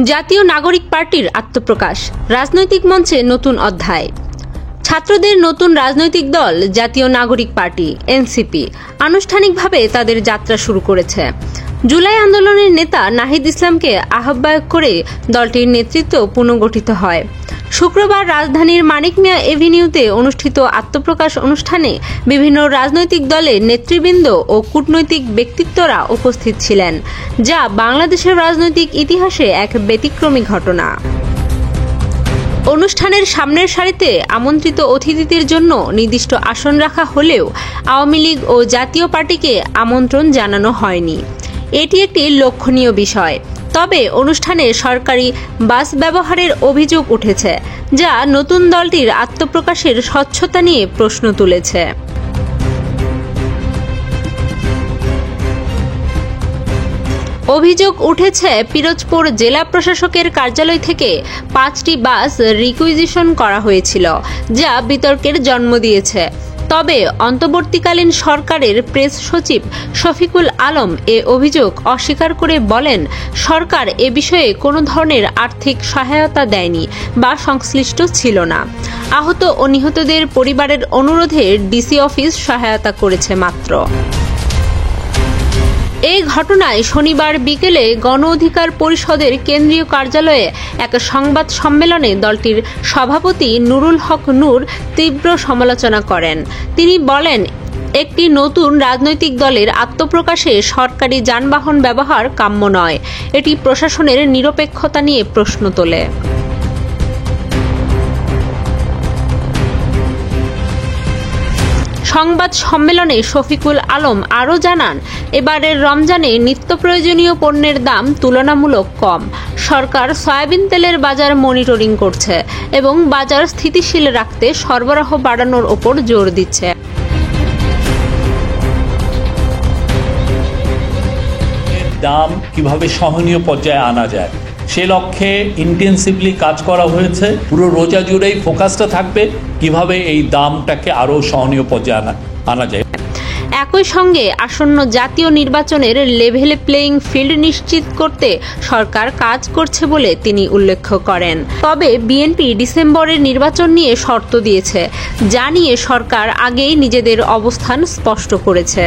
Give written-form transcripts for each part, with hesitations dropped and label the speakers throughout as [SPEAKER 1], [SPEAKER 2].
[SPEAKER 1] জাতীয় নাগরিক পার্টির আত্মপ্রকাশ, রাজনৈতিক মঞ্চে নতুন অধ্যায়। ছাত্রদের নতুন রাজনৈতিক দল জাতীয় নাগরিক পার্টি এনসিপি আনুষ্ঠানিকভাবে তাদের যাত্রা শুরু করেছে। জুলাই আন্দোলনের নেতা নাহিদ ইসলামকে আহ্বায়ক করে দলটির নেতৃত্ব পুনর্গঠিত হয়। শুক্রবার রাজধানীর মানিক মিয়া এভিনিউতে অনুষ্ঠিত আত্মপ্রকাশ অনুষ্ঠানে বিভিন্ন রাজনৈতিক দলের নেতৃবৃন্দ ও কূটনৈতিক ব্যক্তিত্বরা উপস্থিত ছিলেন, যা বাংলাদেশের রাজনৈতিক ইতিহাসে এক ব্যতিক্রমী ঘটনা। অনুষ্ঠানের সামনের সারিতে আমন্ত্রিত অতিথিদের জন্য নির্দিষ্ট আসন রাখা হলেও আওয়ামী লীগ ও জাতীয় পার্টিকে আমন্ত্রণ জানানো হয়নি। এটি একটি লক্ষণীয় বিষয়। তবে অনুষ্ঠানে সরকারি বাস ব্যবহারের অভিযোগ উঠেছে, যা নতুন দলটির আত্মপ্রকাশের স্বচ্ছতা নিয়ে প্রশ্ন তুলেছে। অভিযোগ উঠেছে পিরোজপুর জেলা প্রশাসকের কার্যালয় থেকে 5টি বাস রিকুইজিশন করা হয়েছিল, যা বিতর্কের জন্ম দিয়েছে। তবে অন্তর্বর্তীকালীন সরকারের প্রেস সচিব শফিকুল আলম এ অভিযোগ অস্বীকার করে বলেন, সরকার এ বিষয়ে কোনো ধরনের আর্থিক সহায়তা দেয়নি বা সংশ্লিষ্ট ছিল না। আহত ও নিহতদের পরিবারের অনুরোধে ডিসি অফিস সহায়তা করেছে মাত্র। এই ঘটনায় শনিবার বিকেলে গণ অধিকার পরিষদের কেন্দ্রীয় কার্যালয়ে এক সংবাদ সম্মেলনে দলটির সভাপতি নুরুল হক নূর তীব্র সমালোচনা করেন। তিনি বলেন, একটি নতুন রাজনৈতিক দলের আত্মপ্রকাশে সরকারি যানবাহন ব্যবহার কাম্য নয়। এটি প্রশাসনের নিরপেক্ষতা নিয়ে প্রশ্ন তোলে। সংবাদ সম্মেলনে শফিকুল আলম আরও জানান, এবারের রমজানে নিত্য প্রয়োজনীয় পণ্যের দাম তুলনামূলক কম। সরকার সয়াবিন তেলের বাজার মনিটরিং করছে এবং বাজার স্থিতিশীল রাখতে সরবরাহ বাড়ানোর ওপর জোর দিচ্ছে।
[SPEAKER 2] দাম কিভাবে সহনীয় পর্যায়ে আনা যায় সে লক্ষ্যে ইন্টেন্সিভলি কাজ করা হয়েছে। পুরো রোজা জুড়েই ফোকাসটা থাকবে কিভাবে এই দামটাকে আরও সহনীয় পর্যায়ে আনা যায়।
[SPEAKER 1] একই সঙ্গে আসন্ন জাতীয় নির্বাচনের লেভেল প্লেইং ফিল্ড নিশ্চিত করতে সরকার কাজ করছে বলে তিনি উল্লেখ করেন। তবে বিএনপি ডিসেম্বরের নির্বাচন নিয়ে শর্ত দিয়েছে, যা নিয়ে সরকার আগেই নিজেদের অবস্থান স্পষ্ট করেছে।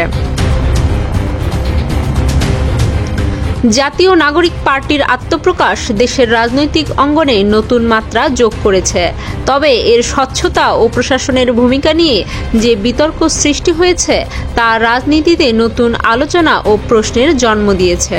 [SPEAKER 1] জাতীয় নাগরিক পার্টির আত্মপ্রকাশ দেশের রাজনৈতিক অঙ্গনে নতুন মাত্রা যোগ করেছে। তবে এর স্বচ্ছতা ও প্রশাসনের ভূমিকা নিয়ে যে বিতর্ক সৃষ্টি হয়েছে, তা রাজনীতিতে নতুন আলোচনা ও প্রশ্নের জন্ম দিয়েছে।